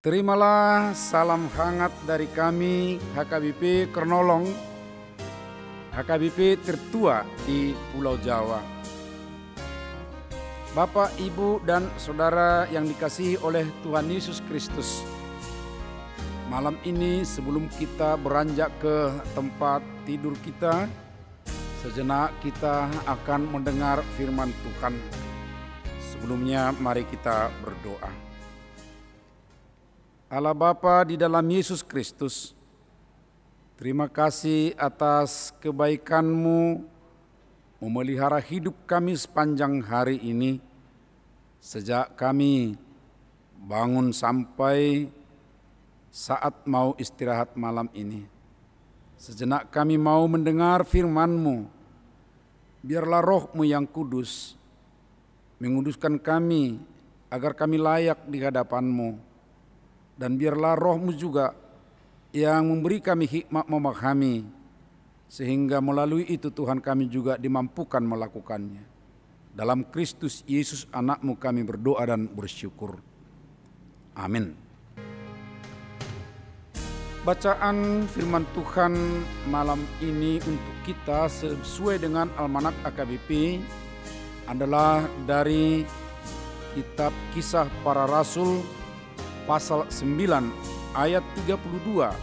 Terimalah salam hangat dari kami HKBP Kernolong, HKBP tertua di Pulau Jawa. Bapak, Ibu, dan Saudara yang dikasihi oleh Tuhan Yesus Kristus. Malam ini sebelum kita beranjak ke tempat tidur kita, sejenak kita akan mendengar firman Tuhan. Sebelumnya mari kita berdoa. Allah Bapa di dalam Yesus Kristus, terima kasih atas kebaikan-Mu memelihara hidup kami sepanjang hari ini. Sejak kami bangun sampai saat mau istirahat malam ini. Sejenak kami mau mendengar firman-Mu. Biarlah Roh-Mu yang kudus menguduskan kami agar kami layak di hadapan-Mu. Dan biarlah Roh-Mu juga yang memberi kami hikmat memahami, sehingga melalui itu Tuhan kami juga dimampukan melakukannya. Dalam Kristus Yesus anak-Mu kami berdoa dan bersyukur. Amin. Bacaan firman Tuhan malam ini untuk kita sesuai dengan Almanak AKBP adalah dari kitab Kisah Para Rasul pasal 9 ayat 32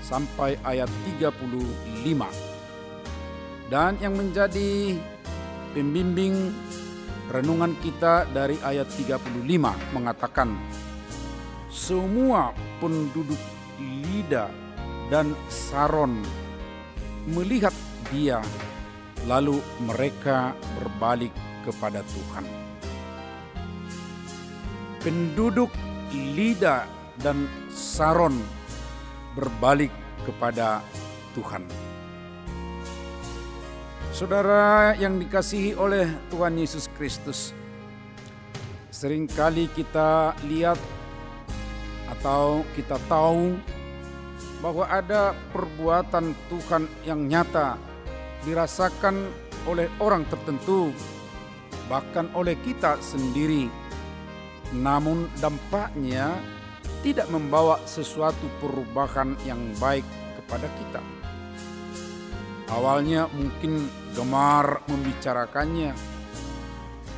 sampai ayat 35. Dan yang menjadi pembimbing renungan kita dari ayat 35 mengatakan, semua penduduk Lida dan Saron melihat dia, lalu mereka berbalik kepada Tuhan. Penduduk Lida dan Saron berbalik kepada Tuhan. Saudara yang dikasihi oleh Tuhan Yesus Kristus, seringkali kita lihat atau kita tahu bahwa ada perbuatan Tuhan yang nyata dirasakan oleh orang tertentu, bahkan oleh kita sendiri. Namun dampaknya tidak membawa sesuatu perubahan yang baik kepada kita. Awalnya mungkin gemar membicarakannya,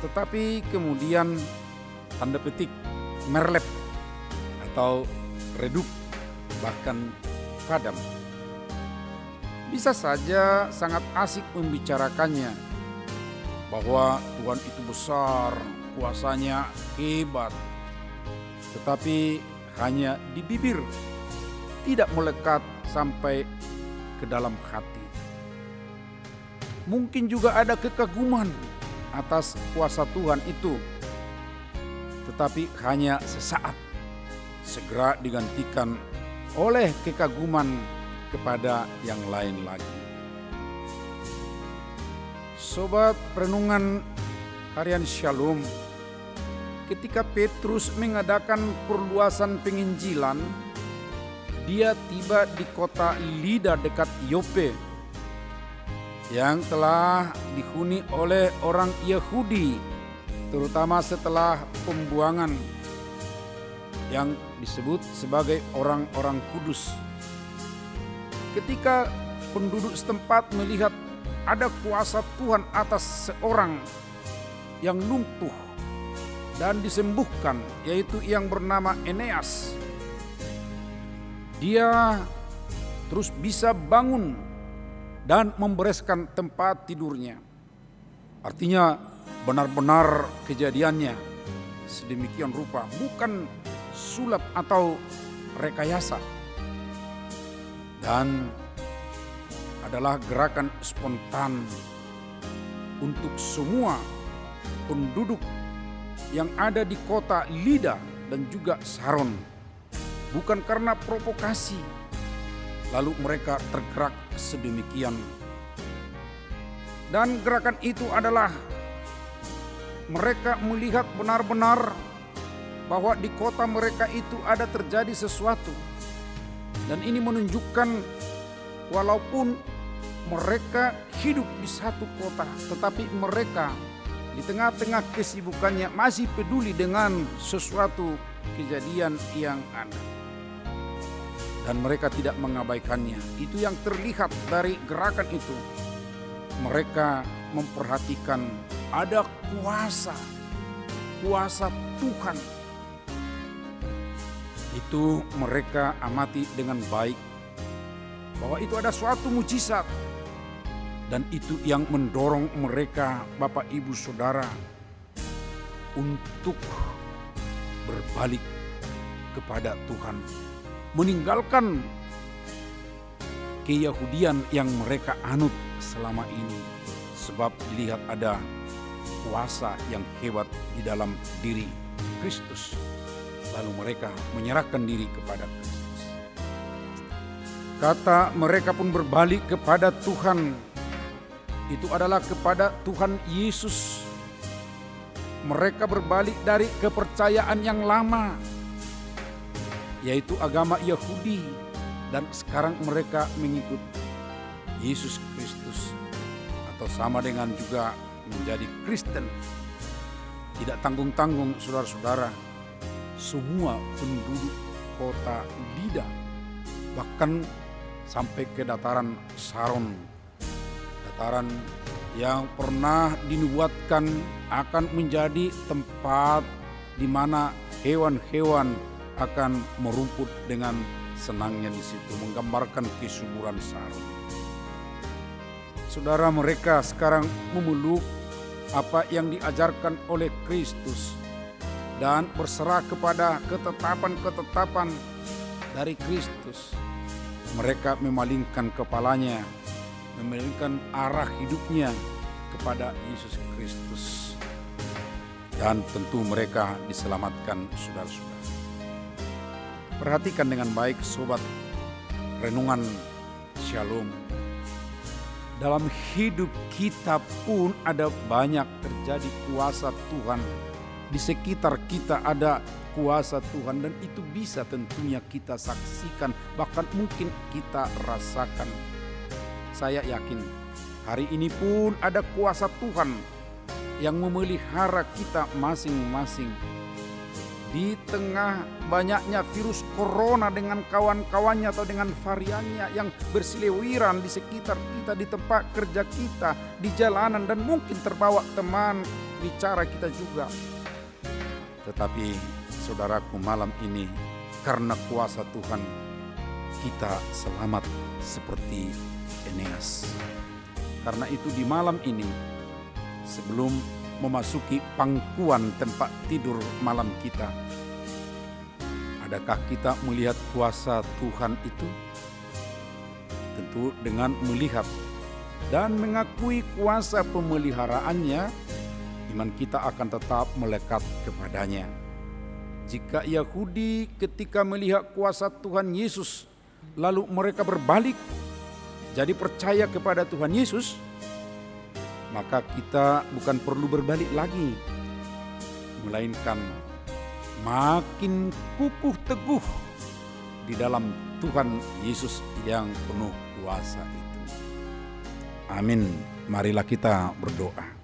tetapi kemudian tanda petik merlep atau redup, bahkan padam. Bisa saja sangat asik membicarakannya, bahwa Tuhan itu besar, kuasanya hebat, tetapi hanya di bibir, tidak melekat sampai ke dalam hati. Mungkin juga ada kekaguman atas kuasa Tuhan itu, tetapi hanya sesaat, segera digantikan oleh kekaguman kepada yang lain lagi. Sobat renungan harian Shalom, ketika Petrus mengadakan perluasan penginjilan, dia tiba di kota Lida dekat Yope yang telah dihuni oleh orang Yahudi, terutama setelah pembuangan yang disebut sebagai orang-orang kudus. Ketika penduduk setempat melihat ada kuasa Tuhan atas seorang yang lumpuh dan disembuhkan, yaitu yang bernama Eneas, dia terus bisa bangun dan membereskan tempat tidurnya. Artinya benar-benar kejadiannya sedemikian rupa, bukan sulap atau rekayasa, dan adalah gerakan spontan untuk semua penduduk yang ada di kota Lida dan juga Saron, bukan karena provokasi, lalu mereka tergerak sedemikian. Dan gerakan itu adalah mereka melihat benar-benar bahwa di kota mereka itu ada terjadi sesuatu. Dan ini menunjukkan walaupun mereka hidup di satu kota, tetapi mereka di tengah-tengah kesibukannya masih peduli dengan sesuatu kejadian yang ada. Dan mereka tidak mengabaikannya. Itu yang terlihat dari gerakan itu. Mereka memperhatikan ada kuasa Tuhan. Itu mereka amati dengan baik, bahwa itu ada suatu mujizat. Dan itu yang mendorong mereka, Bapak Ibu Saudara, untuk berbalik kepada Tuhan, meninggalkan keyahudian yang mereka anut selama ini, sebab dilihat ada kuasa yang hebat di dalam diri Kristus. Lalu mereka menyerahkan diri kepada Kristus. Kata mereka pun berbalik kepada Tuhan, itu adalah kepada Tuhan Yesus. Mereka berbalik dari kepercayaan yang lama, yaitu agama Yahudi, dan sekarang mereka mengikut Yesus Kristus, atau sama dengan juga menjadi Kristen. Tidak tanggung-tanggung, saudara-saudara, semua penduduk kota Lida, bahkan sampai ke dataran Saron, dataran yang pernah dinubuatkan akan menjadi tempat di mana hewan-hewan akan merumput dengan senangnya di situ, menggambarkan kesuburan Saron. Saudara, mereka sekarang memeluk apa yang diajarkan oleh Kristus dan berserah kepada ketetapan-ketetapan dari Kristus. Mereka memalingkan kepalanya, memalingkan arah hidupnya kepada Yesus Kristus. Dan tentu mereka diselamatkan, saudara-saudara. Perhatikan dengan baik, sobat renungan Shalom. Dalam hidup kita pun ada banyak terjadi kuasa Tuhan. Di sekitar kita ada kuasa Tuhan, dan itu bisa tentunya kita saksikan, bahkan mungkin kita rasakan. Saya yakin hari ini pun ada kuasa Tuhan yang memelihara kita masing-masing. Di tengah banyaknya virus corona dengan kawan-kawannya atau dengan variannya yang berseliweran di sekitar kita, di tempat kerja kita, di jalanan, dan mungkin terbawa teman bicara kita juga. Tetapi saudaraku, malam ini karena kuasa Tuhan kita selamat seperti Eneas. Karena itu di malam ini, sebelum memasuki pangkuan tempat tidur malam kita, adakah kita melihat kuasa Tuhan itu? Tentu dengan melihat dan mengakui kuasa pemeliharaannya, iman kita akan tetap melekat kepadanya. Jika Yahudi ketika melihat kuasa Tuhan Yesus, lalu mereka berbalik jadi percaya kepada Tuhan Yesus, maka kita bukan perlu berbalik lagi, melainkan makin kukuh teguh di dalam Tuhan Yesus yang penuh kuasa itu. Amin. Marilah kita berdoa.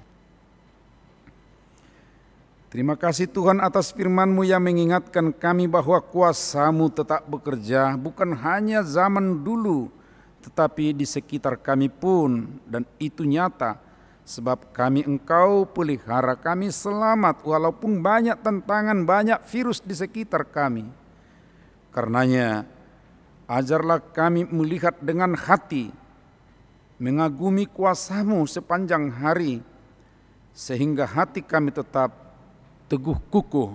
Terima kasih Tuhan atas firman-Mu yang mengingatkan kami bahwa kuasa-Mu tetap bekerja bukan hanya zaman dulu, tetapi di sekitar kami pun, dan itu nyata. Sebab kami Engkau pelihara, kami selamat walaupun banyak tantangan, banyak virus di sekitar kami. Karenanya ajarlah kami melihat dengan hati, mengagumi kuasa-Mu sepanjang hari, sehingga hati kami tetap teguh kukuh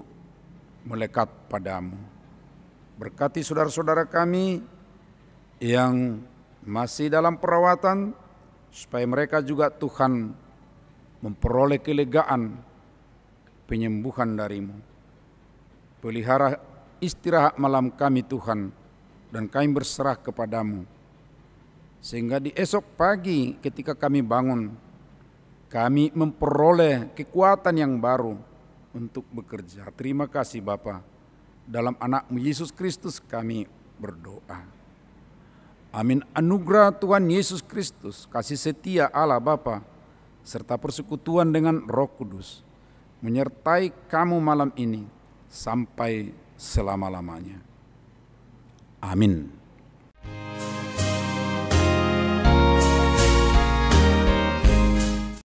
melekat padamu. Berkati saudara-saudara kami yang masih dalam perawatan, supaya mereka juga Tuhan memperoleh kelegaan, penyembuhan dari-Mu. Pelihara istirahat malam kami Tuhan, dan kami berserah kepada-Mu. Sehingga di esok pagi ketika kami bangun, kami memperoleh kekuatan yang baru untuk bekerja. Terima kasih Bapa. Dalam anak-Mu Yesus Kristus kami berdoa. Amin. Anugerah Tuhan Yesus Kristus, kasih setia Allah Bapa, serta persekutuan dengan Roh Kudus menyertai kamu malam ini sampai selama-lamanya. Amin.